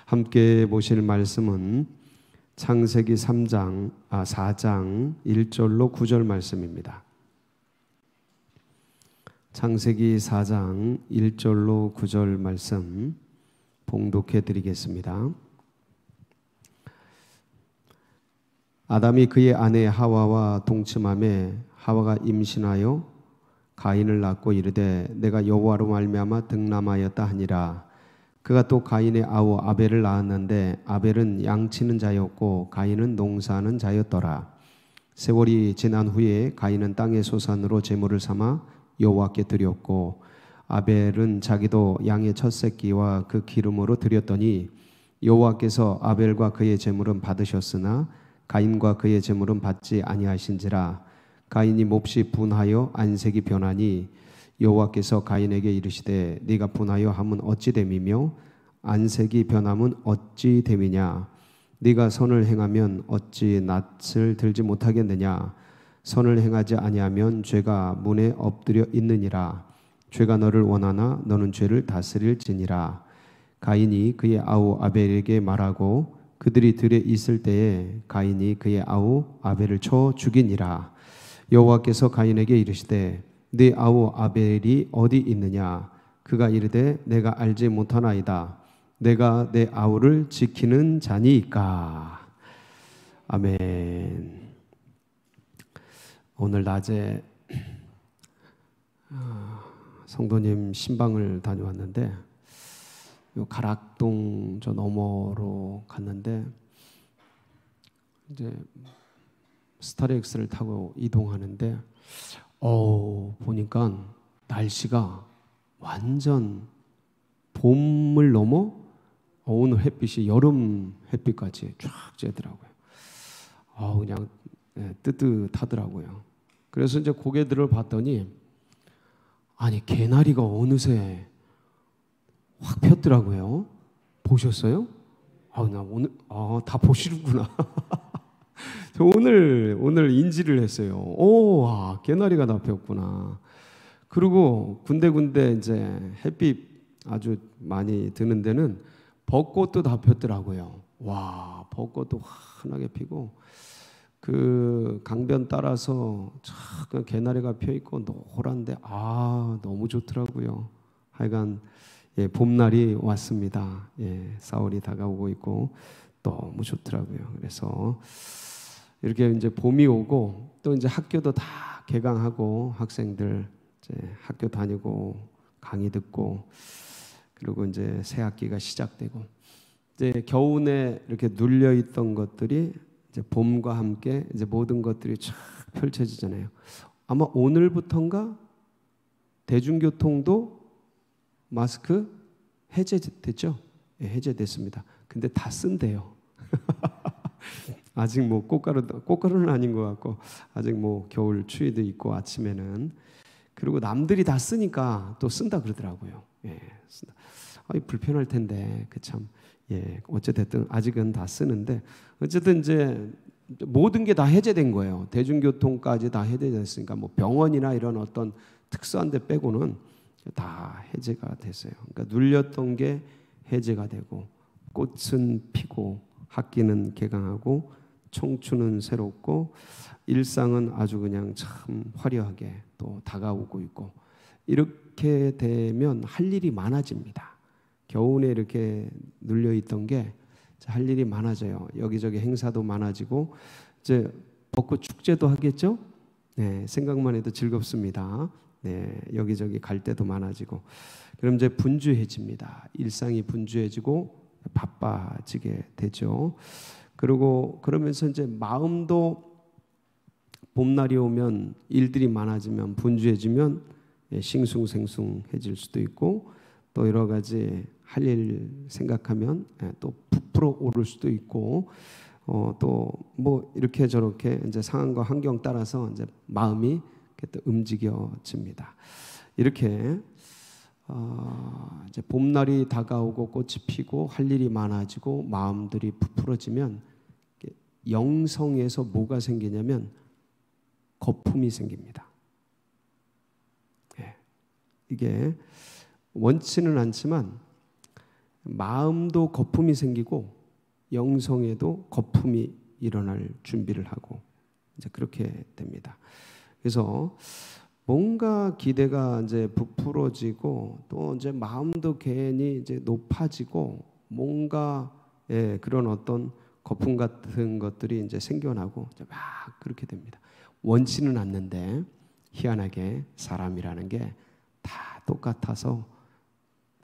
함께 보실 말씀은 창세기 4장 1절로 9절 말씀입니다. 창세기 4장 1절로 9절 말씀 봉독해 드리겠습니다. 아담이 그의 아내 하와와 동침하매 하와가 임신하여 가인을 낳고 이르되 내가 여호와로 말미암아 득남하였다 하니라. 그가 또 가인의 아우 아벨을 낳았는데 아벨은 양치는 자였고 가인은 농사하는 자였더라. 세월이 지난 후에 가인은 땅의 소산으로 제물을 삼아 여호와께 드렸고 아벨은 자기도 양의 첫 새끼와 그 기름으로 드렸더니 여호와께서 아벨과 그의 제물은 받으셨으나 가인과 그의 제물은 받지 아니하신지라. 가인이 몹시 분하여 안색이 변하니 여호와께서 가인에게 이르시되 네가 분하여 함은 어찌 됨이며 안색이 변함은 어찌 됨이냐. 네가 선을 행하면 어찌 낯을 들지 못하겠느냐. 선을 행하지 아니하면 죄가 문에 엎드려 있느니라. 죄가 너를 원하나 너는 죄를 다스릴지니라. 가인이 그의 아우 아벨에게 말하고 그들이 들에 있을 때에 가인이 그의 아우 아벨을 쳐 죽이니라. 여호와께서 가인에게 이르시되 네 아우 아벨이 어디 있느냐. 그가 이르되 내가 알지 못하나이다. 내가 내 아우를 지키는 자니이까. 아멘. 오늘 낮에 성도님 신방을 다녀왔는데 요 가락동 저 너머로 갔는데 이제 스타렉스를 타고 이동하는데 보니까 날씨가 완전 봄을 넘어 오늘 햇빛이 여름 햇빛같이 쫙 쬐더라고요. 그냥 뜨뜻하더라고요. 그래서 이제 고개들을 봤더니 아니 개나리가 어느새 확 폈더라고요. 보셨어요? 나 오늘 다 보시는구나. 저 오늘 인지를 했어요. 개나리가 다 폈구나. 그리고 군데군데 이제 햇빛 아주 많이 드는 데는 벚꽃도 다 폈더라고요. 와, 벚꽃도 환하게 피고 그 강변 따라서 참 개나리가 펴 있고 노란데 너무 좋더라고요. 하여간 봄날이 왔습니다. 사월이 다가오고 있고 너무 좋더라고요. 그래서 이렇게 이제 봄이 오고 또 이제 학교도 다 개강하고 학생들 이제 학교 다니고 강의 듣고 그리고 이제 새 학기가 시작되고 이제 겨우내 이렇게 눌려 있던 것들이 이제 봄과 함께 이제 모든 것들이 쫙 펼쳐지잖아요. 아마 오늘부터인가 대중교통도 마스크 해제됐죠? 해제됐습니다. 근데 다 쓴대요. 아직 뭐 꽃가루는 아닌 것 같고 아직 뭐 겨울 추위도 있고 아침에는 그리고 남들이 다 쓰니까 또 쓴다 그러더라고요. 쓴다. 불편할 텐데 참 어찌됐든 아직은 다 쓰는데 어쨌든 이제 모든 게 다 해제된 거예요. 대중교통까지 다 해제됐으니까 뭐 병원이나 이런 어떤 특수한 데 빼고는 다 해제가 됐어요. 그러니까 눌렸던 게 해제가 되고 꽃은 피고 학기는 개강하고 청춘은 새롭고 일상은 아주 그냥 참 화려하게 또 다가오고 있고 이렇게 되면 할 일이 많아집니다. 겨우내 이렇게 눌려있던 게 할 일이 많아져요. 여기저기 행사도 많아지고 이제 벚꽃 축제도 하겠죠? 생각만 해도 즐겁습니다. 여기저기 갈 때도 많아지고 그럼 이제 분주해집니다. 일상이 분주해지고 바빠지게 되죠. 그리고 그러면서 이제 마음도 봄날이 오면 일들이 많아지면 분주해지면 싱숭생숭해질 수도 있고 또 여러 가지 할 일 생각하면 또 부풀어 오를 수도 있고 또 뭐 이렇게 저렇게 이제 상황과 환경 따라서 이제 마음이 또 움직여집니다. 이렇게 이제 봄날이 다가오고 꽃이 피고 할 일이 많아지고 마음들이 부풀어지면 영성에서 뭐가 생기냐면 거품이 생깁니다. 이게 원치는 않지만 마음도 거품이 생기고 영성에도 거품이 일어날 준비를 하고 이제 그렇게 됩니다. 그래서 뭔가 기대가 이제 부풀어지고 또 이제 마음도 괜히 이제 높아지고 뭔가 그런 어떤 거품 같은 것들이 이제 생겨나고 이제 막 그렇게 됩니다. 원치는 않는데 희한하게 사람이라는 게 다 똑같아서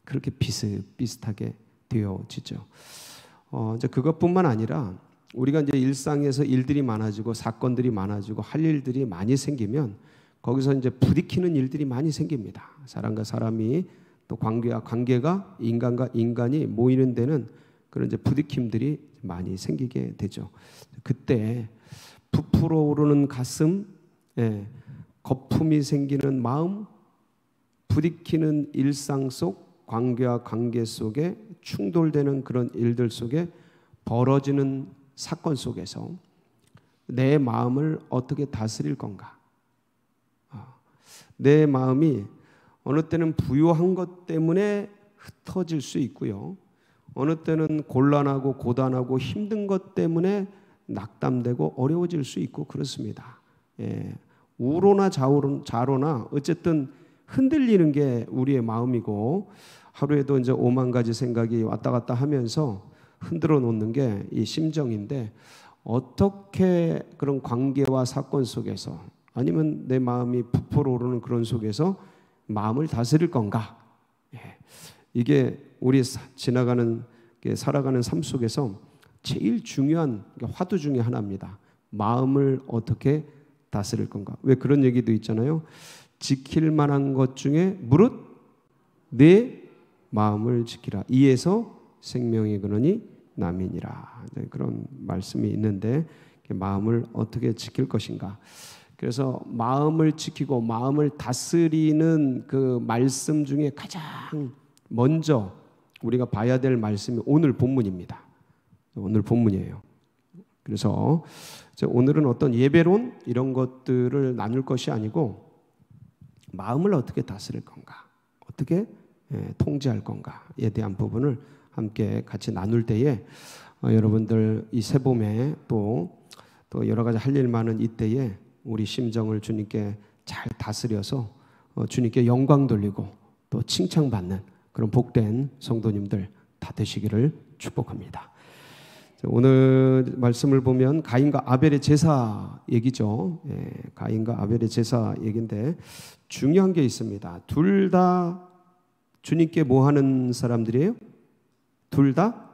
그렇게 비슷비슷하게 되어지죠. 이제 그것뿐만 아니라 우리가 이제 일상에서 일들이 많아지고 사건들이 많아지고 할 일들이 많이 생기면 거기서 이제 부딪히는 일들이 많이 생깁니다. 사람과 사람이 또 관계가 인간과 인간이 모이는 데는 그런 이제 부딪힘들이 많이 생기게 되죠. 그때 부풀어 오르는 가슴, 거품이 생기는 마음, 부딪히는 일상 속 관계와 관계 속에 충돌되는 그런 일들 속에 벌어지는 사건 속에서 내 마음을 어떻게 다스릴 건가? 내 마음이 어느 때는 부유한 것 때문에 흩어질 수 있고요. 어느 때는 곤란하고 고단하고 힘든 것 때문에 낙담되고 어려워질 수 있고 그렇습니다. 우로나 좌로나 어쨌든 흔들리는 게 우리의 마음이고 하루에도 이제 5만 가지 생각이 왔다 갔다 하면서 흔들어 놓는 게 이 심정인데 어떻게 그런 관계와 사건 속에서 아니면 내 마음이 부풀어 오르는 그런 속에서 마음을 다스릴 건가? 이게 우리 살아가는 삶 속에서 제일 중요한 화두 중에 하나입니다. 마음을 어떻게 다스릴 건가? 왜 그런 얘기도 있잖아요. 지킬 만한 것 중에 무릇 내 마음을 지키라. 이에서 생명이 그러니 남이니라. 그런 말씀이 있는데 마음을 어떻게 지킬 것인가? 그래서 마음을 지키고 마음을 다스리는 그 말씀 중에 가장 먼저 우리가 봐야 될 말씀이 오늘 본문입니다. 오늘 본문이에요. 그래서 오늘은 어떤 예배론 이런 것들을 나눌 것이 아니고 마음을 어떻게 다스릴 건가, 어떻게 통제할 건가에 대한 부분을 함께 같이 나눌 때에 여러분들 이 새봄에 또 여러 가지 할 일 많은 이때에 우리 심정을 주님께 잘 다스려서 주님께 영광 돌리고 또 칭찬받는 그런 복된 성도님들 다 되시기를 축복합니다. 오늘 말씀을 보면 가인과 아벨의 제사 얘기죠. 가인과 아벨의 제사 얘기인데 중요한 게 있습니다. 둘 다 주님께 뭐 하는 사람들이에요? 둘 다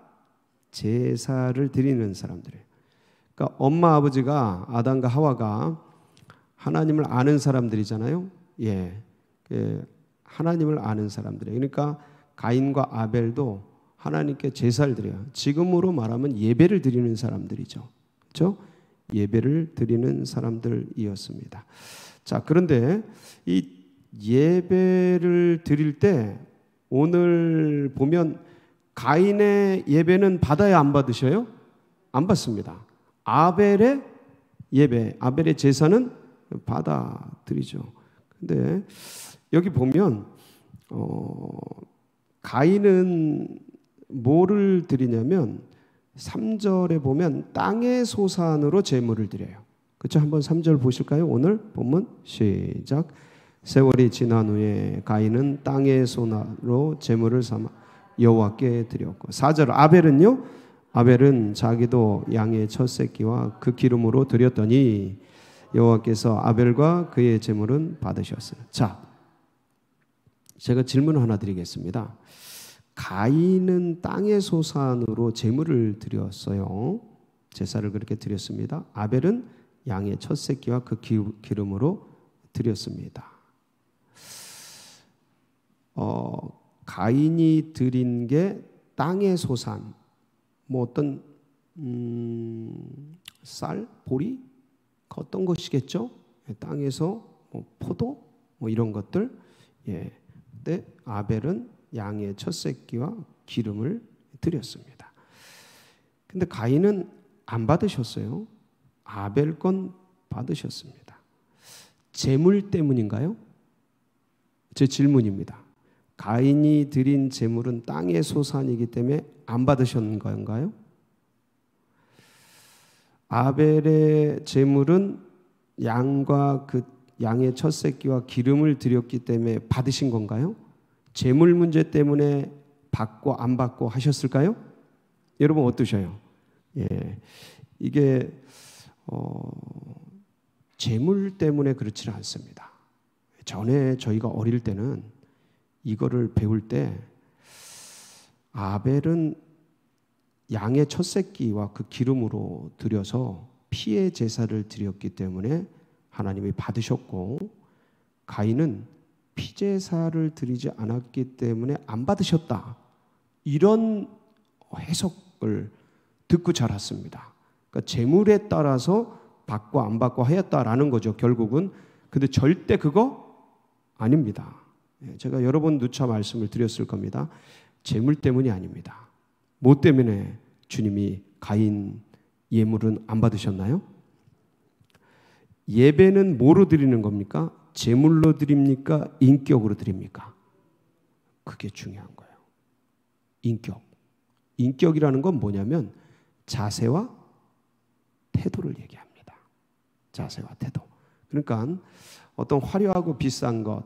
제사를 드리는 사람들이에요. 그러니까 엄마 아버지가 아담과 하와가 하나님을 아는 사람들이잖아요. 하나님을 아는 사람들이에요. 그러니까 가인과 아벨도 하나님께 제사를 드려요. 지금으로 말하면 예배를 드리는 사람들이죠. 그렇죠? 예배를 드리는 사람들이었습니다. 자, 그런데 이 예배를 드릴 때 오늘 보면 가인의 예배는 받아야 안 받으셔요? 안 받습니다. 아벨의 예배, 아벨의 제사는 받아들이죠. 근데 여기 보면 가인은 뭐를 드리냐면 3절에 보면 땅의 소산으로 제물을 드려요. 그렇죠? 한번 3절 보실까요? 오늘 본문 시작. 세월이 지난 후에 가인은 땅의 소나로 제물을 삼아 여호와께 드렸고 4절 아벨은요? 아벨은 자기도 양의 첫 새끼와 그 기름으로 드렸더니 여호와께서 아벨과 그의 제물은 받으셨어요. 자, 제가 질문 하나 드리겠습니다. 가인은 땅의 소산으로 제물을 드렸어요. 제사를 그렇게 드렸습니다. 아벨은 양의 첫 새끼와 그 기름으로 드렸습니다. 가인이 드린 게 땅의 소산, 뭐 어떤 쌀, 보리, 어떤 것이겠죠? 땅에서 뭐 포도, 뭐 이런 것들. 근데 아벨은 양의 첫 새끼와 기름을 드렸습니다. 근데 가인은 안 받으셨어요. 아벨 건 받으셨습니다. 재물 때문인가요? 제 질문입니다. 가인이 드린 제물은 땅의 소산이기 때문에 안 받으셨는 건가요? 아벨의 제물은 양과 그 양의 첫 새끼와 기름을 드렸기 때문에 받으신 건가요? 제물 문제 때문에 받고 안 받고 하셨을까요? 여러분 어떠셔요? 예, 이게 제물 때문에 그렇지는 않습니다. 전에 저희가 어릴 때는 이거를 배울 때 아벨은 양의 첫 새끼와 그 기름으로 드려서 피의 제사를 드렸기 때문에 하나님이 받으셨고, 가인은 피제사를 드리지 않았기 때문에 안 받으셨다, 이런 해석을 듣고 자랐습니다. 그러니까 제물에 따라서 받고 안 받고 하였다라는 거죠, 결국은. 근데 절대 그거 아닙니다. 제가 여러 번 누차 말씀을 드렸을 겁니다. 제물 때문이 아닙니다. 뭐 때문에 주님이 가인 예물은 안 받으셨나요? 예배는 뭐로 드리는 겁니까? 제물로 드립니까? 인격으로 드립니까? 그게 중요한 거예요. 인격. 인격이라는 건 뭐냐면 자세와 태도를 얘기합니다. 자세와 태도. 그러니까 어떤 화려하고 비싼 것,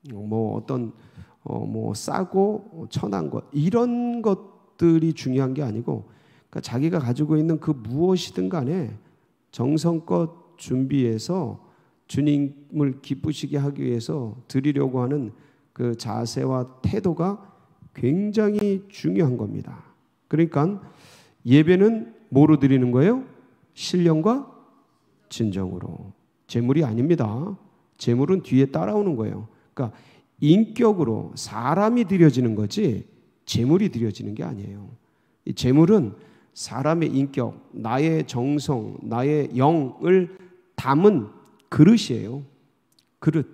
뭐 싸고 천한 것, 이런 것들이 중요한 게 아니고, 그러니까 자기가 가지고 있는 그 무엇이든 간에 정성껏 준비해서 주님을 기쁘시게 하기 위해서 드리려고 하는 그 자세와 태도가 굉장히 중요한 겁니다. 그러니까 예배는 뭐로 드리는 거예요? 신령과 진정으로. 제물이 아닙니다. 제물은 뒤에 따라오는 거예요. 그러니까 인격으로 사람이 드려지는 거지 제물이 드려지는 게 아니에요. 이 제물은 사람의 인격, 나의 정성, 나의 영을 담은 그릇이에요. 그릇.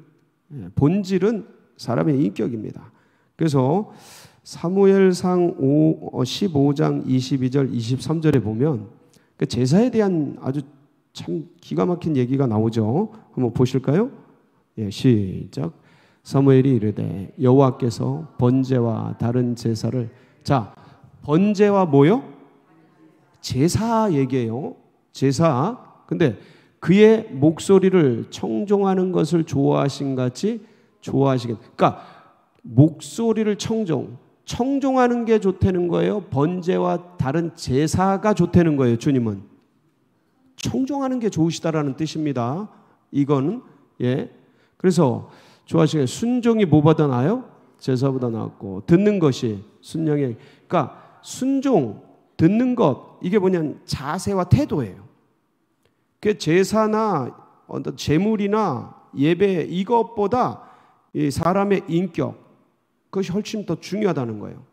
본질은 사람의 인격입니다. 그래서 사무엘상 15장 22절 23절에 보면 그 제사에 대한 아주 참 기가 막힌 얘기가 나오죠. 한번 보실까요? 예, 시작. 사무엘이 이르되 여호와께서 번제와 다른 제사를, 자, 번제와 뭐요? 제사 얘기예요. 제사. 근데 그의 목소리를 청종하는 것을 좋아하신 같이 좋아하시겠. 그러니까 목소리를 청종하는 게 좋다는 거예요? 번제와 다른 제사가 좋다는 거예요? 주님은 청종하는 게 좋으시다라는 뜻입니다. 이거는 예. 그래서 좋아하시겠. 순종이 뭐보다 나아요? 제사보다 낫고, 듣는 것이 순종의, 그러니까 순종, 듣는 것, 이게 뭐냐면 자세와 태도예요. 그 제사나 어떤 제물이나 예배, 이것보다 이 사람의 인격, 그것이 훨씬 더 중요하다는 거예요.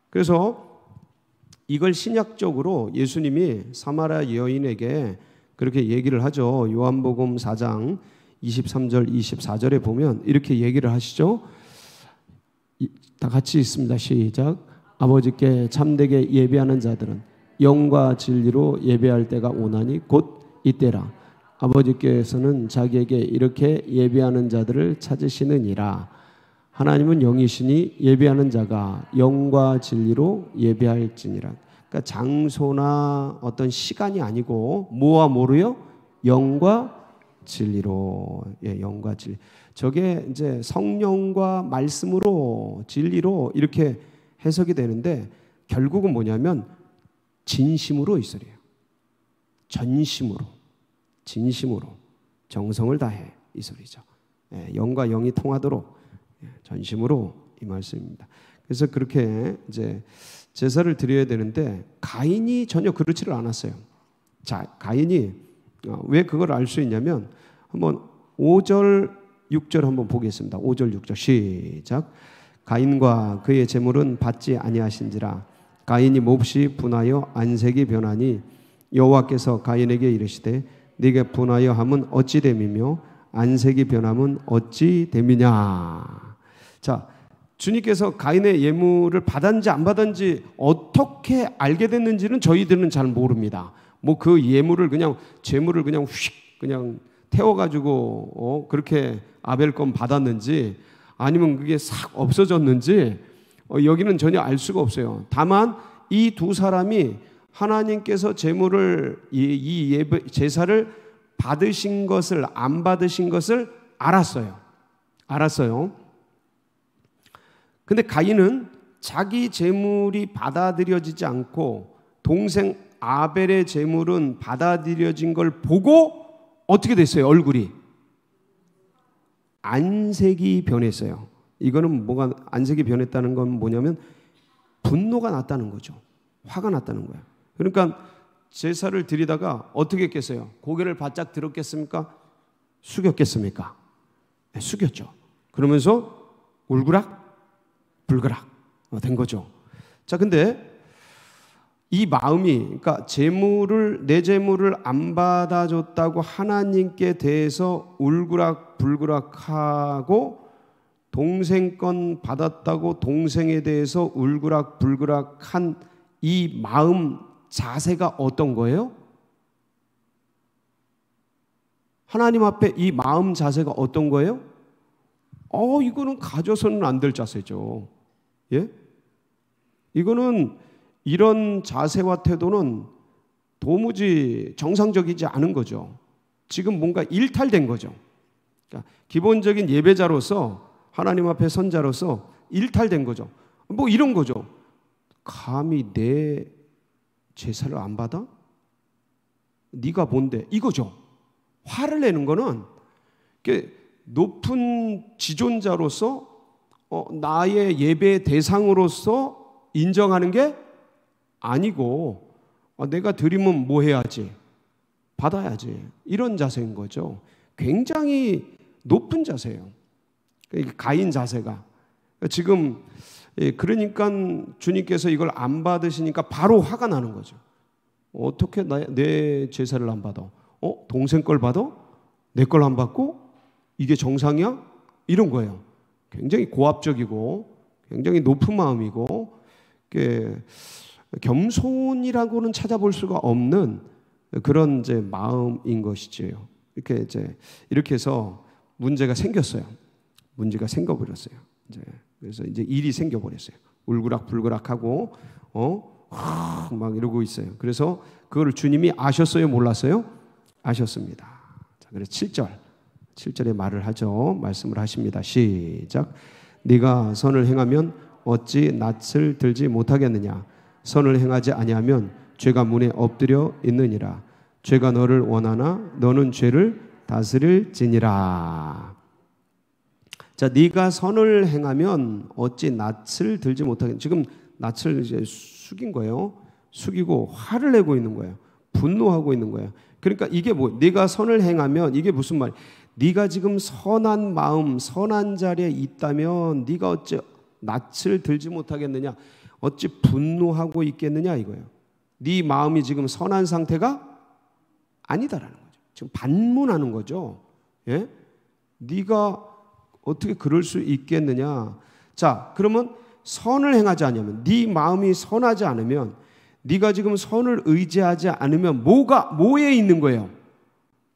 그래서 이걸 신약적으로 예수님이 사마리아 여인에게 그렇게 얘기를 하죠. 요한복음 4장 23절 24절에 보면 이렇게 얘기를 하시죠. 다 같이 있습니다. 시작. 아버지께 참되게 예배하는 자들은 영과 진리로 예배할 때가 오나니 곧 이때라. 아버지께서는 자기에게 이렇게 예배하는 자들을 찾으시느니라. 하나님은 영이시니 예배하는 자가 영과 진리로 예배할지니라. 그러니까 장소나 어떤 시간이 아니고 뭐와 뭐로요? 영과 진리로. 예, 영과 진리. 저게 이제 성령과 말씀으로 진리로 이렇게 해석이 되는데 결국은 뭐냐면 진심으로 이 소리예요. 전심으로, 진심으로, 정성을 다해 이 소리죠. 예, 영과 영이 통하도록 전심으로 이 말씀입니다. 그래서 그렇게 이제 제사를 드려야 되는데 가인이 전혀 그렇지를 않았어요. 자, 가인이 왜 그걸 알 수 있냐면 한번 5절 6절 한번 보겠습니다. 5절 6절 시작. 가인과 그의 제물은 받지 아니하신지라. 가인이 몹시 분하여 안색이 변하니 여호와께서 가인에게 이르시되 네게 분하여 함은 어찌 됨이며 안색이 변함은 어찌 됨이냐. 자, 주님께서 가인의 예물을 받았는지 안 받았는지 어떻게 알게 됐는지는 저희들은 잘 모릅니다. 뭐 그 예물을 그냥 제물을 그냥 휙 그냥 태워가지고 그렇게 아벨 건 받았는지 아니면 그게 싹 없어졌는지 여기는 전혀 알 수가 없어요. 다만 이 두 사람이 하나님께서 제물을 이 예배 제사를 받으신 것을 안 받으신 것을 알았어요. 근데 가인은 자기 제물이 받아들여지지 않고 동생 아벨의 제물은 받아들여진 걸 보고 어떻게 됐어요? 얼굴이 안색이 변했어요. 이거는 뭐가 안색이 변했다는 건 뭐냐면 분노가 났다는 거죠. 화가 났다는 거예요. 그러니까 제사를 드리다가 어떻게 했겠어요? 고개를 바짝 들었겠습니까? 숙였겠습니까? 네, 숙였죠. 그러면서 울그락 불그락 된 거죠. 자, 근데 이 마음이, 그러니까 내 제물을 안 받아줬다고 하나님께 대해서 울그락 불그락하고 동생 건 받았다고 동생에 대해서 울그락 불그락한 이 마음 자세가 어떤 거예요? 하나님 앞에 이 마음 자세가 어떤 거예요? 이거는 가져서는 안 될 자세죠. 예? 이거는 이런 자세와 태도는 도무지 정상적이지 않은 거죠. 지금 뭔가 일탈된 거죠. 그러니까 기본적인 예배자로서 하나님 앞에 선자로서 일탈된 거죠. 뭐 이런 거죠. 감히 내 제사를 안 받아? 네가 뭔데? 이거죠. 화를 내는 거는 높은 지존자로서 나의 예배 대상으로서 인정하는 게 아니고 내가 드리면 뭐 해야지? 받아야지. 이런 자세인 거죠. 굉장히 높은 자세예요. 가인 자세가. 지금 그러니까 주님께서 이걸 안 받으시니까 바로 화가 나는 거죠. 어떻게 내 제사를 안 받아? 동생 걸 받아? 내 걸 안 받고? 이게 정상이야? 이런 거예요. 굉장히 고압적이고 굉장히 높은 마음이고 겸손이라고는 찾아볼 수가 없는 그런 이제 마음인 것이지요. 이렇게 해서 문제가 생겼어요. 문제가 생겨버렸어요. 그래서 이제 일이 생겨버렸어요. 울그락 불그락하고 막 이러고 있어요. 그래서 그걸 주님이 아셨어요? 몰랐어요? 아셨습니다. 자, 그래서 7절에 말을 하죠. 말씀을 하십니다. 시작. 네가 선을 행하면 어찌 낯을 들지 못하겠느냐? 선을 행하지 아니하면 죄가 문에 엎드려 있느니라. 죄가 너를 원하나 너는 죄를 다스릴지니라. 자, 네가 선을 행하면 어찌 낯을 들지 못하겠느냐? 지금 낯을 이제 숙인 거예요. 숙이고 화를 내고 있는 거예요. 분노하고 있는 거예요. 그러니까 이게 네가 선을 행하면 이게 무슨 말이야? 네가 지금 선한 마음, 선한 자리에 있다면 네가 어찌 낯을 들지 못하겠느냐? 어찌 분노하고 있겠느냐 이거예요. 네 마음이 지금 선한 상태가 아니다라는 거죠. 지금 반문하는 거죠. 예? 네가 어떻게 그럴 수 있겠느냐? 자, 그러면 선을 행하지 않으면, 네 마음이 선하지 않으면, 네가 지금 선을 의지하지 않으면 뭐에 있는 거예요?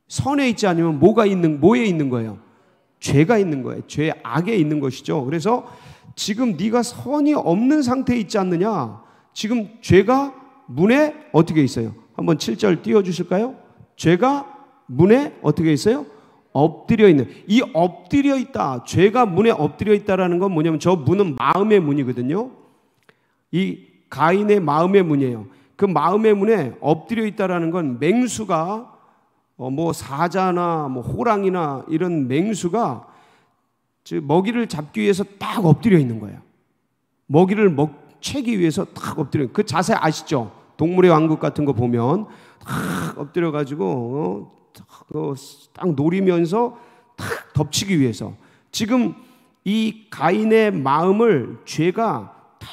선에 있지 않으면 뭐에 있는 거예요? 죄가 있는 거예요. 죄, 악에 있는 것이죠. 그래서 지금 네가 선이 없는 상태에 있지 않느냐? 지금 죄가 문에 어떻게 있어요? 한번 7절 띄워주실까요? 죄가 문에 어떻게 있어요? 엎드려 있는. 이 엎드려 있다, 죄가 문에 엎드려 있다라는 건 뭐냐면 저 문은 마음의 문이거든요. 이 가인의 마음의 문이에요. 그 마음의 문에 엎드려 있다라는 건 맹수가 사자나 호랑이나 이런 맹수가 먹이를 잡기 위해서 딱 엎드려 있는 거예요. 먹이를 채기 위해서 딱 엎드려. 그 자세 아시죠? 동물의 왕국 같은 거 보면 딱 엎드려 가지고 딱 노리면서 딱 덮치기 위해서. 지금 이 가인의 마음을 죄가 딱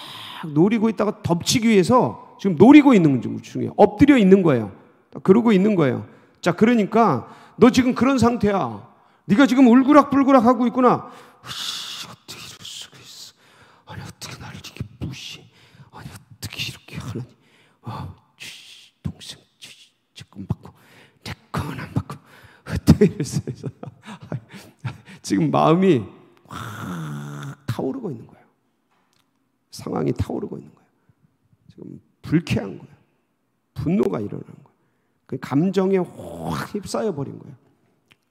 노리고 있다가 덮치기 위해서 지금 노리고 있는 중이에요. 엎드려 있는 거예요. 그러고 있는 거예요. 자, 그러니까 너 지금 그런 상태야. 네가 지금 울그락불그락 하고 있구나. 어떻게 이럴 수가 있어? 아니, 어떻게 나를 이렇게 무시해? 아니, 어떻게 이렇게 하느니? 동생 조금 받고 내 건 안 받고 어떻게 이럴 수 있어? 지금 마음이 타오르고 있는 거예요. 상황이 타오르고 있는 거예요. 지금 불쾌한 거예요. 분노가 일어나는 거예요. 그 감정에 확 휩싸여 버린 거예요.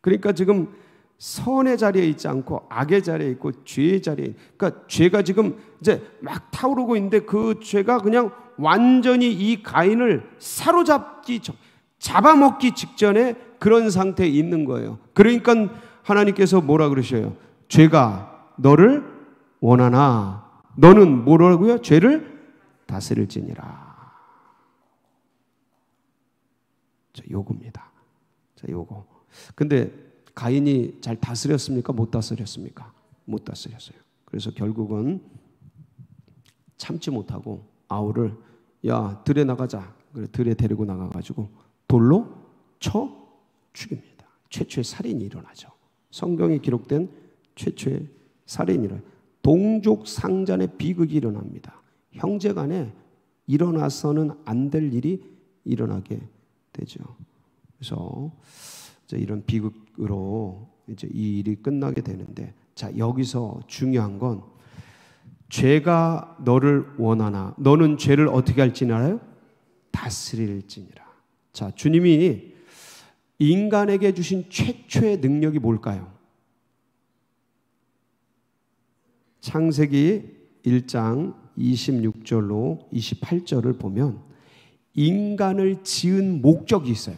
그러니까 지금 선의 자리에 있지 않고 악의 자리에 있고 죄의 자리에, 그러니까 죄가 지금 이제 막 타오르고 있는데 그 죄가 그냥 완전히 이 가인을 잡아먹기 직전에 그런 상태에 있는 거예요. 그러니까 하나님께서 뭐라 그러셔요? 죄가 너를 원하나 너는 뭐라고요? 죄를 다스릴지니라. 자, 요겁니다. 자, 요거. 근데 가인이 잘 다스렸습니까? 못 다스렸습니까? 못 다스렸어요. 그래서 결국은 참지 못하고 아우를 야, 들에 나가자. 그래, 들에 데리고 나가가지고 돌로 쳐 죽입니다. 최초의 살인이 일어나죠. 성경에 기록된 최초의 살인이 일어나요. 동족 상잔의 비극이 일어납니다. 형제간에 일어나서는 안 될 일이 일어나게 되죠. 그래서 이제 이런 비극으로 이제 이 일이 끝나게 되는데, 자, 여기서 중요한 건 죄가 너를 원하나 너는 죄를 어떻게 할지는 알아요? 다스릴지니라. 자, 주님이 인간에게 주신 최초의 능력이 뭘까요? 창세기 1장 26절로 28절을 보면 인간을 지은 목적이 있어요.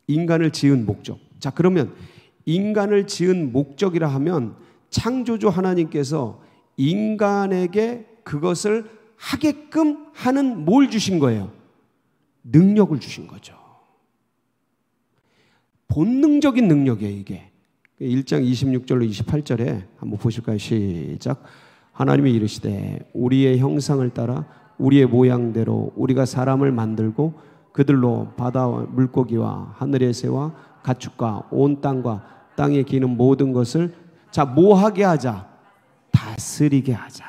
인간을 지은 목적. 자, 그러면 인간을 지은 목적이라 하면 창조주 하나님께서 인간에게 그것을 하게끔 하는 뭘 주신 거예요? 능력을 주신 거죠. 본능적인 능력이에요, 이게. 1장 26절로 28절에 한번 보실까요? 시작. 하나님이 이르시되 우리의 형상을 따라 우리의 모양대로 우리가 사람을 만들고 그들로 바다와 물고기와 하늘의 새와 가축과 온 땅과 땅에 기는 모든 것을 자, 뭐 하게 하자? 다스리게 하자.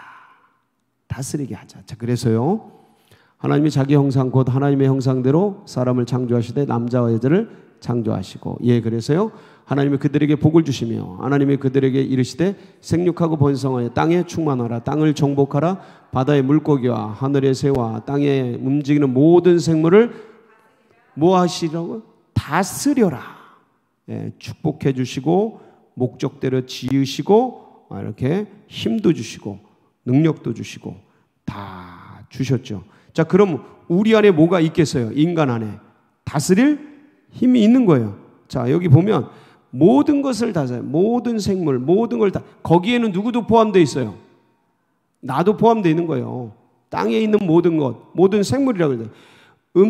다스리게 하자. 자, 그래서요, 하나님이 자기 형상 곧 하나님의 형상대로 사람을 창조하시되 남자와 여자를 창조하시고, 예, 그래서요, 하나님이 그들에게 복을 주시며 하나님이 그들에게 이르시되 생육하고 번성하여 땅에 충만하라. 땅을 정복하라. 바다의 물고기와 하늘의 새와 땅에 움직이는 모든 생물을 뭐 하시라고? 다스려라. 예, 축복해 주시고 목적대로 지으시고 이렇게 힘도 주시고 능력도 주시고 다 주셨죠. 자, 그럼 우리 안에 뭐가 있겠어요? 인간 안에 다스릴 힘이 있는 거예요. 자, 여기 보면 모든 것을 다스려, 모든 생물, 모든 걸 다, 거기에는 누구도 포함되어 있어요? 나도 포함되어 있는 거예요. 땅에 있는 모든 것, 모든 생물이라고 해요.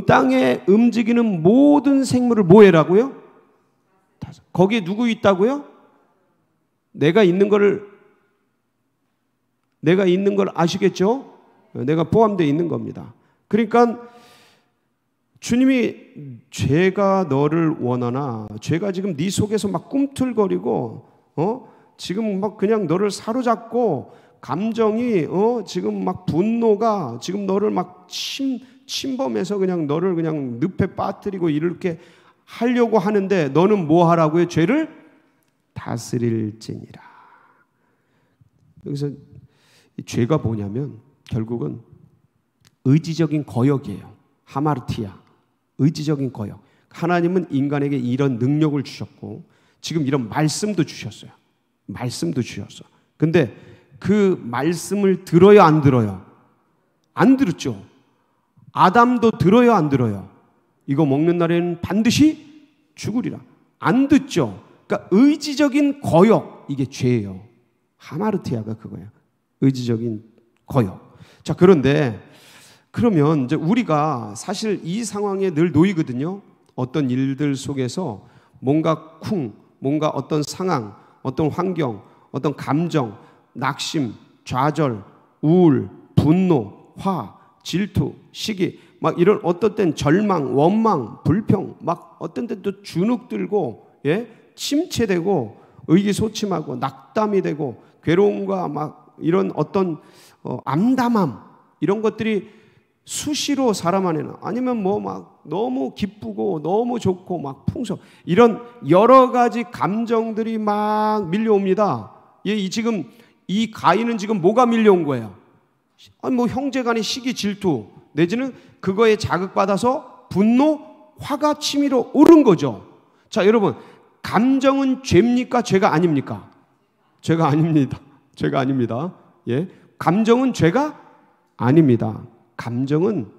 땅에 움직이는 모든 생물을 뭐 해라고요? 거기에 누구 있다고요? 내가 있는 걸 아시겠죠? 내가 포함되어 있는 겁니다. 그러니까 주님이 죄가 너를 원하나, 죄가 지금 네 속에서 막 꿈틀거리고 지금 막 그냥 너를 사로잡고 감정이 지금 막 분노가 지금 너를 막 침범해서 그냥 너를 그냥 늪에 빠뜨리고 이렇게 하려고 하는데 너는 뭐 하라고요? 죄를 다스릴지니라. 여기서 이 죄가 뭐냐면 결국은 의지적인 거역이에요. 하마르티아. 의지적인 거역. 하나님은 인간에게 이런 능력을 주셨고 지금 이런 말씀도 주셨어요. 말씀도 주셨어. 근데 그 말씀을 들어요, 안 들어요? 안 들었죠. 아담도 들어요, 안 들어요? 이거 먹는 날에는 반드시 죽으리라. 안 듣죠. 그러니까 의지적인 거역, 이게 죄예요. 하마르티아가 그거예요. 의지적인 거역. 자, 그런데 그러면 이제 우리가 사실 이 상황에 늘 놓이거든요. 어떤 일들 속에서 뭔가 뭔가 어떤 상황, 어떤 환경, 어떤 감정, 낙심, 좌절, 우울, 분노, 화, 질투, 시기, 막 이런 어떤 때는 절망, 원망, 불평, 막 어떤 때는 또 주눅 들고, 예, 침체되고, 의기소침하고, 낙담이 되고, 괴로움과 막 이런 어떤 암담함 이런 것들이 수시로 사람 안에는 아니면 뭐 막 너무 기쁘고 너무 좋고 막 풍성 이런 여러 가지 감정들이 막 밀려옵니다. 예, 지금 이 가인은 지금 뭐가 밀려온 거예요? 아니 뭐 형제간의 시기, 질투 내지는 그거에 자극받아서 분노, 화가 치밀어 오른 거죠. 자, 여러분, 감정은 죄입니까? 죄가 아닙니까? 죄가 아닙니다. 죄가 아닙니다. 예, 감정은 죄가 아닙니다. 감정은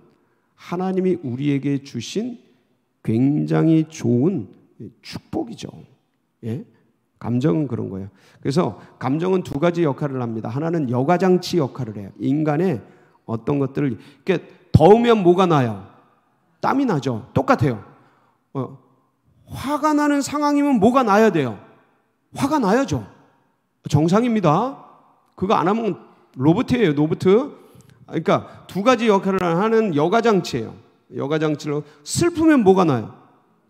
하나님이 우리에게 주신 굉장히 좋은 축복이죠. 예, 감정은 그런 거예요. 그래서 감정은 두 가지 역할을 합니다. 하나는 여과장치 역할을 해요. 인간의 어떤 것들을 이렇게 더우면 뭐가 나요? 땀이 나죠. 똑같아요. 화가 나는 상황이면 뭐가 나야 돼요? 화가 나야죠. 정상입니다. 그거 안 하면 로봇이에요. 로봇. 그러니까 두 가지 역할을 하는 여과장치예요. 여과장치로 슬프면 뭐가 나요?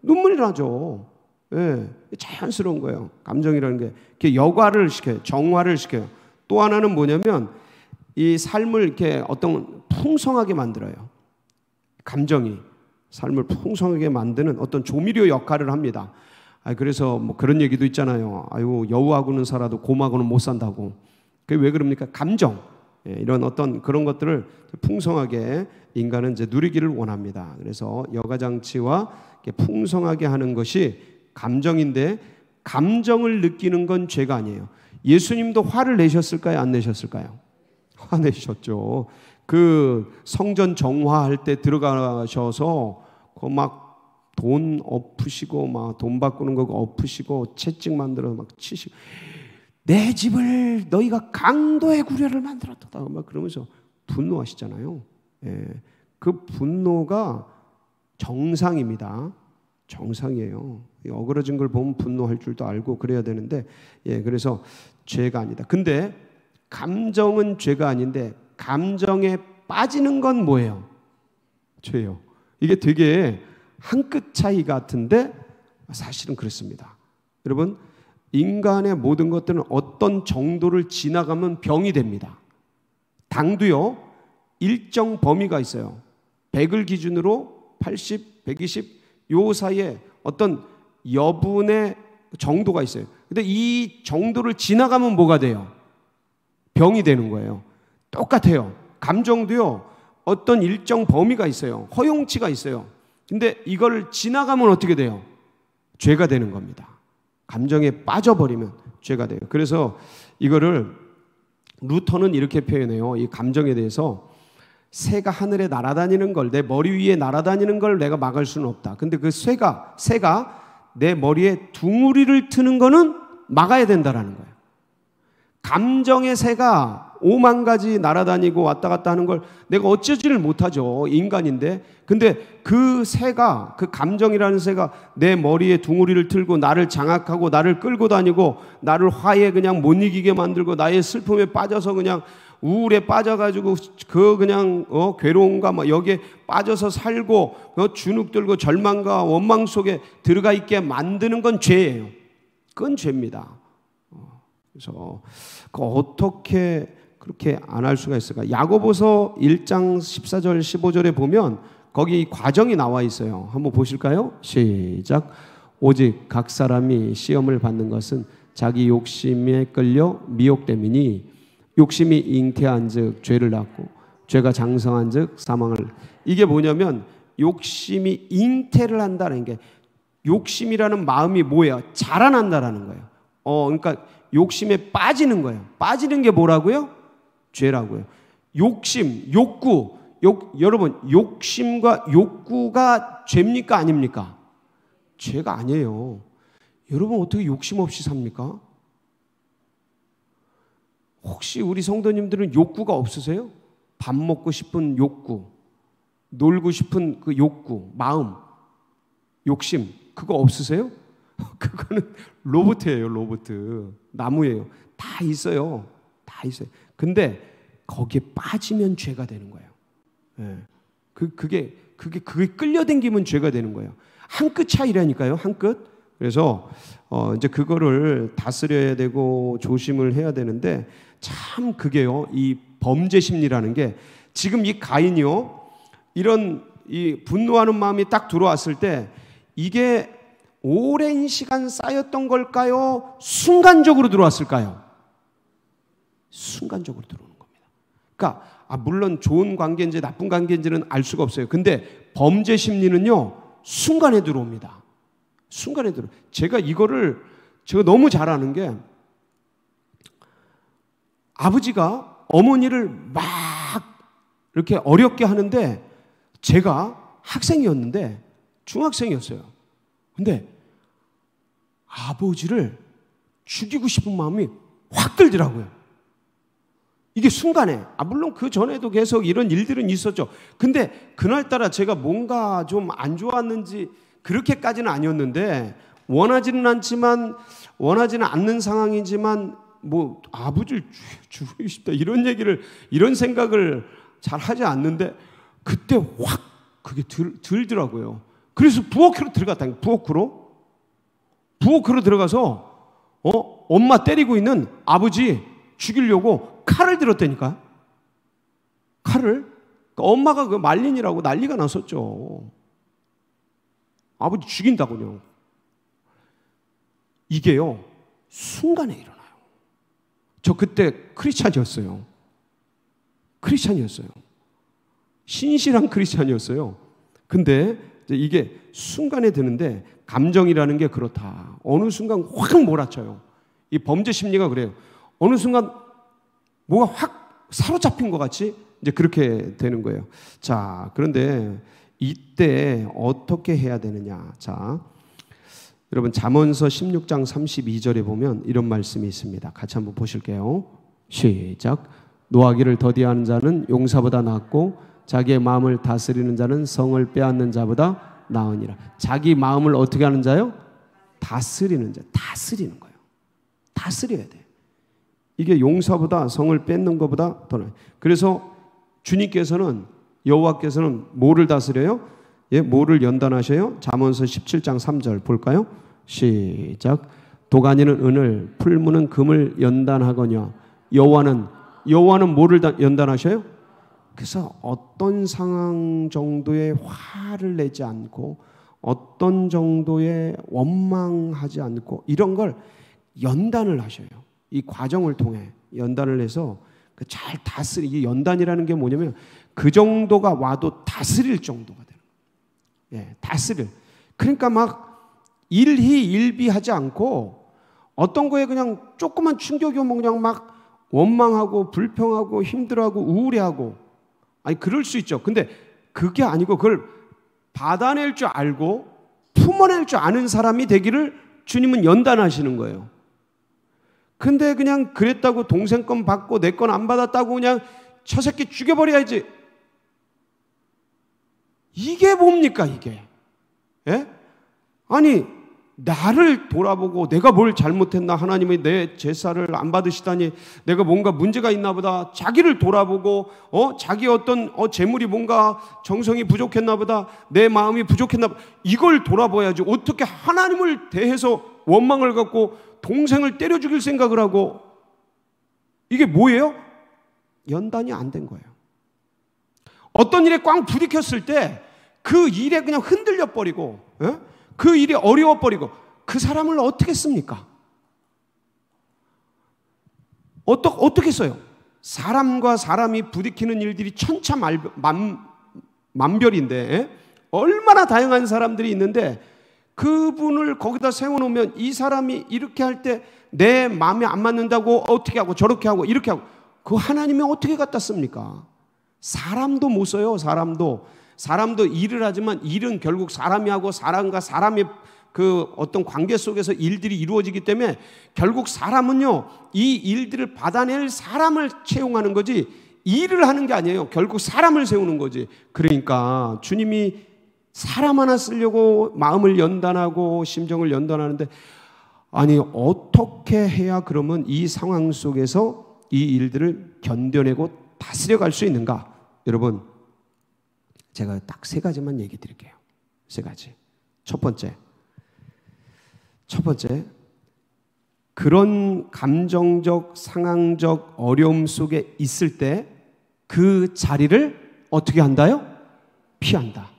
눈물이 나죠. 예, 자연스러운 거예요. 감정이라는 게 이렇게 여과를 시켜요. 정화를 시켜요. 또 하나는 뭐냐면 이 삶을 이렇게 어떤 풍성하게 만들어요. 감정이 삶을 풍성하게 만드는 어떤 조미료 역할을 합니다. 그래서 뭐 그런 얘기도 있잖아요. 아이고 여우하고는 살아도 곰하고는 못 산다고. 그게 왜 그럽니까? 감정. 예, 이런 어떤 그런 것들을 풍성하게 인간은 이제 누리기를 원합니다. 그래서 여과장치와 풍성하게 하는 것이 감정인데 감정을 느끼는 건 죄가 아니에요. 예수님도 화를 내셨을까요? 안 내셨을까요? 화내셨죠. 그 성전 정화할 때 들어가셔서 그 막 돈 엎으시고 막 돈 바꾸는 거 엎으시고 채찍 만들어 막 치시고 내 집을 너희가 강도의 구려를 만들었다 막 그러면서 분노하시잖아요. 예, 그 분노가 정상입니다. 정상이에요. 어그러진 걸 보면 분노할 줄도 알고 그래야 되는데, 예, 그래서 죄가 아니다. 근데 감정은 죄가 아닌데 감정에 빠지는 건 뭐예요? 죄예요. 이게 되게 한 끗 차이 같은데 사실은 그렇습니다. 여러분, 인간의 모든 것들은 어떤 정도를 지나가면 병이 됩니다. 당도요, 일정 범위가 있어요. 100을 기준으로 80, 120, 요 사이에 어떤 여분의 정도가 있어요. 근데 이 정도를 지나가면 뭐가 돼요? 병이 되는 거예요. 똑같아요. 감정도요, 어떤 일정 범위가 있어요. 허용치가 있어요. 근데 이걸 지나가면 어떻게 돼요? 죄가 되는 겁니다. 감정에 빠져버리면 죄가 돼요. 그래서 이거를 루터는 이렇게 표현해요. 이 감정에 대해서 새가 하늘에 날아다니는 걸, 내 머리 위에 날아다니는 걸 내가 막을 수는 없다. 근데 그 새가 내 머리에 둥우리를 트는 거는 막아야 된다라는 거예요. 감정의 새가 5만 가지 날아다니고 왔다 갔다 하는 걸 내가 어쩌지를 못하죠. 인간인데. 근데 그 새가, 그 감정이라는 새가 내 머리에 둥우리를 틀고 나를 장악하고 나를 끌고 다니고 나를 화에 그냥 못 이기게 만들고 나의 슬픔에 빠져서 그냥 우울에 빠져가지고 그 그냥 괴로움과 막 여기에 빠져서 살고 주눅 들고 절망과 원망 속에 들어가 있게 만드는 건 죄예요. 그건 죄입니다. 그래서 어떻게 그렇게 안 할 수가 있을까? 야고보서 1장 14절 15절에 보면 거기 과정이 나와 있어요. 한번 보실까요? 시작. 오직 각 사람이 시험을 받는 것은 자기 욕심에 끌려 미혹됨이니 욕심이 잉태한즉 죄를 낳고 죄가 장성한즉 사망을. 이게 뭐냐면 욕심이 잉태를 한다는 게, 욕심이라는 마음이 뭐예요? 자라난다라는 거예요. 그러니까 욕심에 빠지는 거예요. 빠지는 게 뭐라고요? 죄라고요. 욕심, 욕구. 여러분, 욕심과 욕구가 죄입니까? 아닙니까? 죄가 아니에요. 여러분, 어떻게 욕심 없이 삽니까? 혹시 우리 성도님들은 욕구가 없으세요? 밥 먹고 싶은 욕구, 놀고 싶은 그 욕구, 마음, 욕심, 그거 없으세요? 그거는 로봇이에요. 로봇. 나무예요. 다 있어요. 다 있어요. 근데 거기에 빠지면 죄가 되는 거예요. 예. 그게 끌려당기면 죄가 되는 거예요. 한 끗 차이라니까요. 한 끗. 그래서 이제 그거를 다스려야 되고 조심을 해야 되는데, 참 그게요, 이 범죄 심리라는 게, 지금 이 가인이요, 이런 이 분노하는 마음이 딱 들어왔을 때 이게 오랜 시간 쌓였던 걸까요? 순간적으로 들어왔을까요? 순간적으로 들어오는 겁니다. 그러니까 물론 좋은 관계인지 나쁜 관계인지는 알 수가 없어요. 근데 범죄 심리는요, 순간에 들어옵니다. 순간에 들어. 제가 너무 잘 아는 게, 아버지가 어머니를 막 이렇게 어렵게 하는데, 제가 학생이었는데, 중학생이었어요. 근데 아버지를 죽이고 싶은 마음이 확 들더라고요. 이게 순간에, 물론 그 전에도 계속 이런 일들은 있었죠. 근데 그날따라 제가 뭔가 좀 안 좋았는지 그렇게까지는 아니었는데, 원하지는 않는 상황이지만 뭐 아버지를 죽이고 싶다 이런 생각을 잘 하지 않는데, 그때 확 그게 들더라고요. 그래서 부엌으로 들어갔다. 부엌으로 들어가서 엄마 때리고 있는 아버지 죽이려고 칼을 들었다니까. 칼을. 그러니까 엄마가 그 말린이라고 난리가 났었죠. 아버지 죽인다고요. 이게요, 순간에 일어나요. 저 그때 크리스찬이었어요. 신실한 크리스찬이었어요. 근데 이게 순간에 드는데, 감정이라는 게 그렇다. 어느 순간 확 몰아쳐요. 이 범죄 심리가 그래요. 어느 순간 뭐가 확 사로잡힌 것 같이 이제 그렇게 되는 거예요. 자, 그런데 이때 어떻게 해야 되느냐? 자, 여러분 잠언서 16장 32절에 보면 이런 말씀이 있습니다. 같이 한번 보실게요. 시작. 노하기를 더디하는 자는 용사보다 낫고 자기의 마음을 다스리는 자는 성을 빼앗는 자보다 나으니라. 자기 마음을 어떻게 하는 자요? 다스리는 자. 다스리는 거예요. 다스려야 돼. 이게 용사보다 성을 뺏는 것보다 더 나아요. 그래서 주님께서는, 여호와께서는 뭐를 다스려요? 예, 뭐를 연단하셔요? 잠언서 17장 3절 볼까요? 시작. 도가니는 은을, 풀무는 금을 연단하거냐. 여호와는 뭐를 연단하셔요? 그래서 어떤 상황 정도의 화를 내지 않고, 어떤 정도의 원망하지 않고, 이런 걸 연단을 하셔요. 이 과정을 통해 연단을 해서 잘 다스리기. 연단이라는 게 뭐냐면 그 정도가 와도 다스릴 정도가 되는 거예요. 예, 다스릴. 그러니까 막 일희일비하지 않고, 어떤 거에 그냥 조그만 충격이 오면 그냥 막 원망하고 불평하고 힘들어하고 우울해하고, 그럴 수 있죠. 근데 그게 아니고 그걸 받아낼 줄 알고 품어낼 줄 아는 사람이 되기를 주님은 연단하시는 거예요. 근데 그냥 그랬다고 동생 건 받고 내 건 안 받았다고 그냥 저 새끼 죽여버려야지. 이게 뭡니까 이게? 예? 아니 나를 돌아보고 내가 뭘 잘못했나, 하나님이 내 제사를 안 받으시다니 내가 뭔가 문제가 있나 보다, 자기를 돌아보고 자기 어떤 재물이 뭔가 정성이 부족했나 보다, 내 마음이 부족했나 보다, 이걸 돌아봐야지. 어떻게 하나님을 대해서 원망을 갖고 동생을 때려 죽일 생각을 하고. 이게 뭐예요? 연단이 안 된 거예요. 어떤 일에 꽝 부딪혔을 때 그 일에 그냥 흔들려 버리고, 그 일이 어려워 버리고, 그 사람을 어떻게 씁니까? 어떻게 써요? 사람과 사람이 부딪히는 일들이 천차만별인데 얼마나 다양한 사람들이 있는데, 그분을 거기다 세워놓으면 이 사람이 이렇게 할 때 내 마음에 안 맞는다고 어떻게 하고 저렇게 하고 이렇게 하고, 그 하나님이 어떻게 갖다 씁니까? 사람도 못 써요. 사람도 일을 하지만 일은 결국 사람이 하고, 사람과 사람의 그 어떤 관계 속에서 일들이 이루어지기 때문에 결국 사람은요, 이 일들을 받아낼 사람을 채용하는 거지 일을 하는 게 아니에요. 결국 사람을 세우는 거지. 그러니까 주님이 사람 하나 쓰려고 마음을 연단하고 심정을 연단하는데, 아니 어떻게 해야 그러면 이 상황 속에서 이 일들을 견뎌내고 다스려갈 수 있는가? 여러분, 제가 딱 세 가지만 얘기 드릴게요. 세 가지. 첫 번째, 그런 감정적, 상황적 어려움 속에 있을 때 그 자리를 어떻게 한다요? 피한다.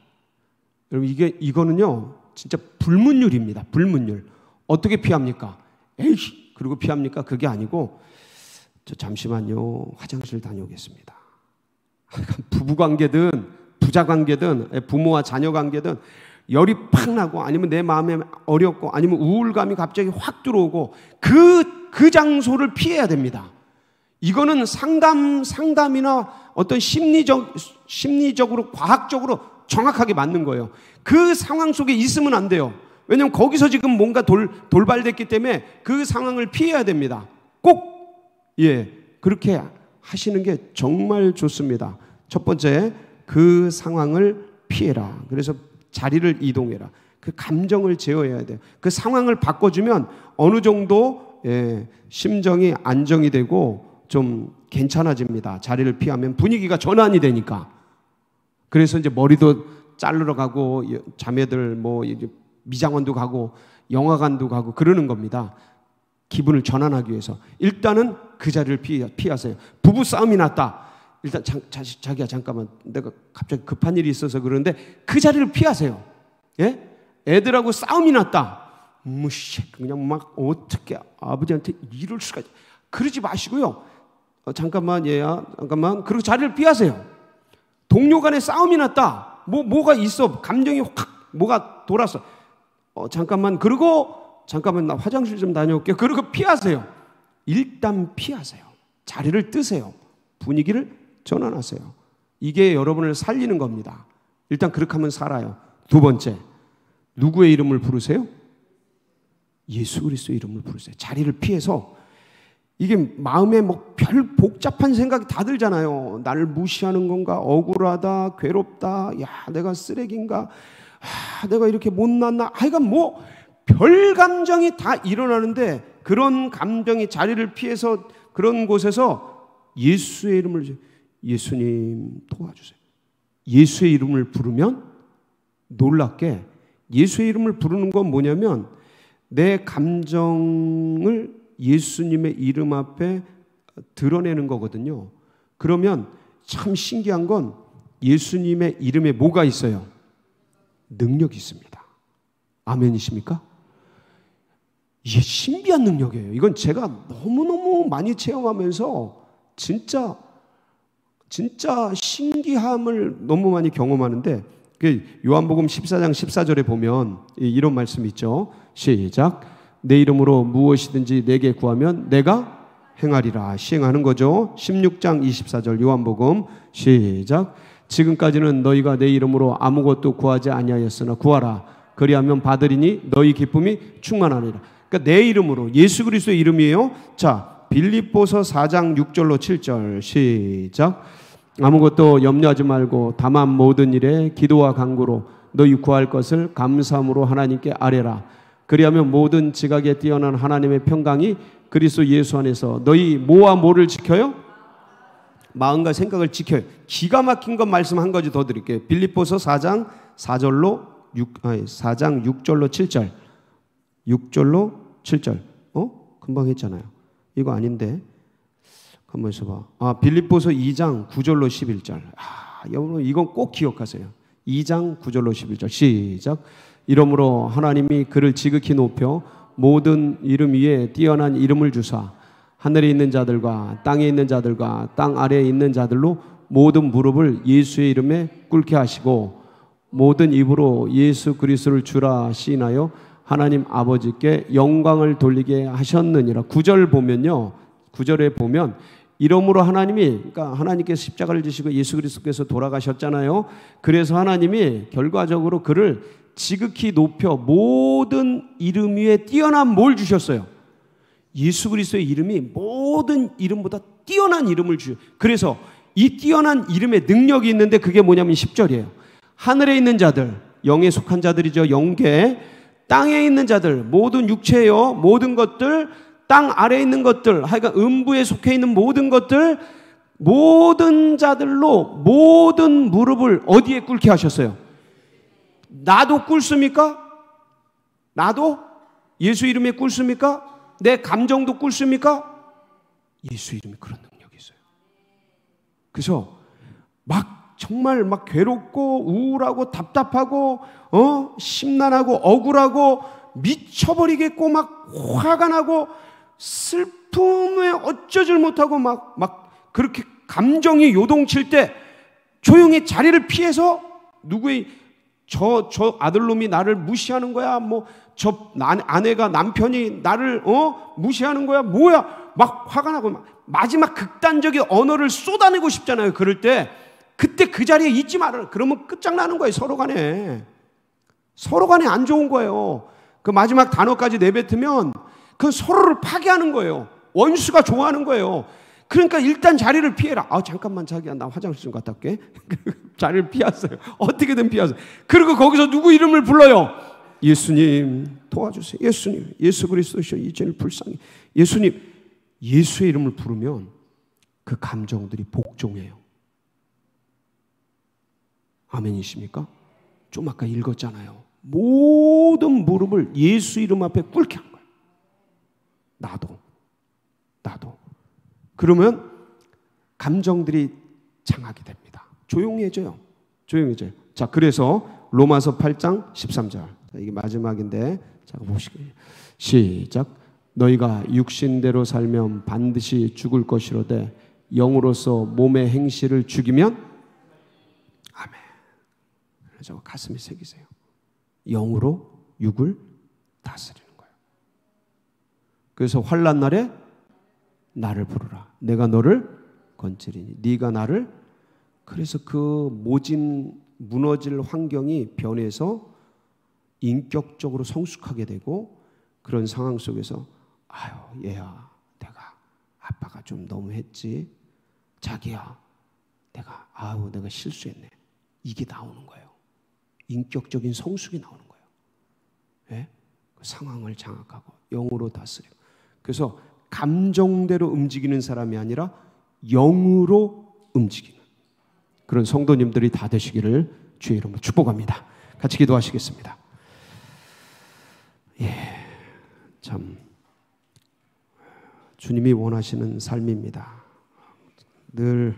여러분, 이거는요 진짜 불문율입니다. 불문율. 어떻게 피합니까? 에이, 그리고 피합니까? 그게 아니고, 저 잠시만요. 화장실 다녀오겠습니다. 부부관계든 부자관계든 부모와 자녀관계든 열이 팍 나고 아니면 내 마음에 어렵고 아니면 우울감이 갑자기 확 들어오고 그 장소를 피해야 됩니다. 이거는 상담이나 어떤 심리적으로 과학적으로 정확하게 맞는 거예요. 그 상황 속에 있으면 안 돼요. 왜냐하면 거기서 지금 뭔가 돌발됐기 때문에 그 상황을 피해야 됩니다. 꼭 그렇게 하시는 게 정말 좋습니다. 첫 번째, 그 상황을 피해라. 그래서 자리를 이동해라. 그 감정을 제어해야 돼요. 그 상황을 바꿔주면 어느 정도 심정이 안정이 되고 좀 괜찮아집니다. 자리를 피하면 분위기가 전환이 되니까. 그래서 이제 머리도 자르러 가고 자매들 뭐 미장원도 가고 영화관도 가고 그러는 겁니다. 기분을 전환하기 위해서. 일단은 그 자리를 피하세요. 부부 싸움이 났다. 일단 자기야 잠깐만, 내가 갑자기 급한 일이 있어서 그러는데 그 자리를 피하세요. 예? 애들하고 싸움이 났다. 그냥 막 어떻게 아버지한테 이럴 수가, 그러지 마시고요. 잠깐만 얘야 잠깐만, 그리고 자리를 피하세요. 동료 간에 싸움이 났다. 뭐가 있어, 감정이 확 뭐가 돌았어. 잠깐만, 그리고 잠깐만 나 화장실 좀 다녀올게. 그리고 피하세요. 일단 피하세요. 자리를 뜨세요. 분위기를 전환하세요. 이게 여러분을 살리는 겁니다. 일단 그렇게 하면 살아요. 두 번째, 누구의 이름을 부르세요? 예수 그리스도의 이름을 부르세요. 자리를 피해서. 이게 마음에 뭐 별 복잡한 생각이 다 들잖아요. 나를 무시하는 건가, 억울하다, 괴롭다, 야 내가 쓰레기인가, 내가 이렇게 못났나, 하여간 뭐 별 감정이 다 일어나는데 그런 감정이 자리를 피해서 그런 곳에서 예수의 이름을, 예수님 도와주세요. 예수의 이름을 부르면 놀랍게, 예수의 이름을 부르는 건 뭐냐면 내 감정을 예수님의 이름 앞에 드러내는 거거든요. 그러면 참 신기한 건 예수님의 이름에 뭐가 있어요? 능력이 있습니다. 아멘이십니까? 이게 신비한 능력이에요. 이건 제가 너무너무 많이 체험하면서 진짜 신기함을 너무 많이 경험하는데, 요한복음 14장 14절에 보면 이런 말씀이 있죠. 시작. 내 이름으로 무엇이든지 내게 구하면 내가 행하리라. 시행하는 거죠. 16장 24절 요한복음 시작. 지금까지는 너희가 내 이름으로 아무것도 구하지 아니하였으나 구하라. 그리하면 받으리니 너희 기쁨이 충만하리라. 그러니까 내 이름으로, 예수 그리스도의 이름이에요. 자, 빌립보서 4장 6절로 7절 시작. 아무것도 염려하지 말고 다만 모든 일에 기도와 간구로 너희 구할 것을 감사함으로 하나님께 아뢰라. 그리하면 모든 지각에 뛰어난 하나님의 평강이 그리스도 예수 안에서 너희 뭐와 뭐를 지켜요? 마음과 생각을 지켜요. 기가 막힌 것 말씀 한 가지 더 드릴게요. 빌립보서 4장 4절로 4장 6절로 7절. 6절로 7절. 금방 했잖아요. 이거 아닌데. 가만 있어봐. 빌립보서 2장 9절로 11절. 여러분 이건 꼭 기억하세요. 2장 9절로 11절. 시작. 이러므로 하나님이 그를 지극히 높여 모든 이름 위에 뛰어난 이름을 주사 하늘에 있는 자들과 땅에 있는 자들과 땅 아래에 있는 자들로 모든 무릎을 예수의 이름에 꿇게 하시고 모든 입으로 예수 그리스도를 주라 시인하여 하나님 아버지께 영광을 돌리게 하셨느니라. 9절 보면요. 9절에 보면 이러므로 하나님이, 그러니까 하나님께서 십자가를 지시고 예수 그리스도께서 돌아가셨잖아요. 그래서 하나님이 결과적으로 그를 지극히 높여 모든 이름 위에 뛰어난 뭘 주셨어요? 예수 그리스도의 이름이 모든 이름보다 뛰어난 이름을 주셔요. 그래서 이 뛰어난 이름에 능력이 있는데 그게 뭐냐면 10절이에요. 하늘에 있는 자들, 영에 속한 자들이죠. 영계. 땅에 있는 자들, 모든 육체요, 모든 것들, 땅 아래에 있는 것들, 하여간 음부에 속해 있는 모든 것들, 모든 자들로 모든 무릎을 어디에 꿇게 하셨어요? 나도 꿇습니까? 나도? 예수 이름에 꿇습니까? 내 감정도 꿇습니까? 예수 이름에 그런 능력이 있어요. 그래서 정말 괴롭고 우울하고 답답하고 심란하고 억울하고 미쳐버리겠고 화가 나고 도무지 어쩌질 못하고 막 그렇게 감정이 요동칠 때 조용히 자리를 피해서 누구의 저 아들놈이 나를 무시하는 거야? 뭐 저 아내가 남편이 나를 무시하는 거야? 뭐야? 막 화가 나고 마지막 극단적인 언어를 쏟아내고 싶잖아요. 그럴 때 그때 그 자리에 있지 말아라. 그러면 끝장나는 거예요. 서로 간에 안 좋은 거예요. 그 마지막 단어까지 내뱉으면 그건 서로를 파괴하는 거예요. 원수가 좋아하는 거예요. 그러니까 일단 자리를 피해라. 잠깐만 자기야, 나 화장실 좀 갔다 올게. 자리를 피하세요. 어떻게든 피하세요. 그리고 거기서 누구 이름을 불러요? 예수님 도와주세요. 예수님, 예수 그리스도시여 이제는 불쌍히. 예수님, 예수의 이름을 부르면 그 감정들이 복종해요. 아멘이십니까? 좀 아까 읽었잖아요. 모든 무릎을 예수 이름 앞에 꿇게 한 거예요. 나도. 그러면 감정들이 장하게 됩니다. 조용해져요. 자, 그래서 로마서 8장 13절. 이게 마지막인데, 자, 보시겠어요. 시작. 너희가 육신대로 살면 반드시 죽을 것이로되 영으로서 몸의 행실을 죽이면 아멘. 그래서 가슴에 새기세요. 영으로 육을 다스리는 거예요. 그래서 환난 날에 나를 부르라. 내가 너를 건지리니 네가 나를. 그래서 그 무너질 환경이 변해서 인격적으로 성숙하게 되고, 그런 상황 속에서 아유 얘야, 내가 아빠가 좀 너무 했지. 자기야, 내가 실수했네. 이게 나오는 거예요. 인격적인 성숙이 나오는 거예요. 예? 그 상황을 장악하고 영으로 다스리고. 그래서 감정대로 움직이는 사람이 아니라 영으로 움직이는 그런 성도님들이 다 되시기를 주의 이름으로 축복합니다. 같이 기도하시겠습니다. 참 주님이 원하시는 삶입니다. 늘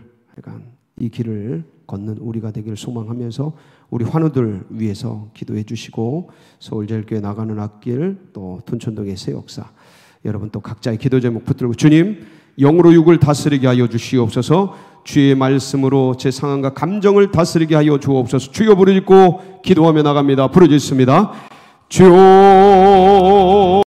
이 길을 걷는 우리가 되기를 소망하면서 우리 환우들 위해서 기도해 주시고, 서울제일교회 나가는 앞길, 또 둔촌동의 새 역사, 여러분 또 각자의 기도 제목 붙들고, 주님 영으로 육을 다스리게 하여 주시옵소서. 주의 말씀으로 제 상황과 감정을 다스리게 하여 주옵소서. 주여 부르짖고 기도하며 나갑니다. 부르짖습니다. 주여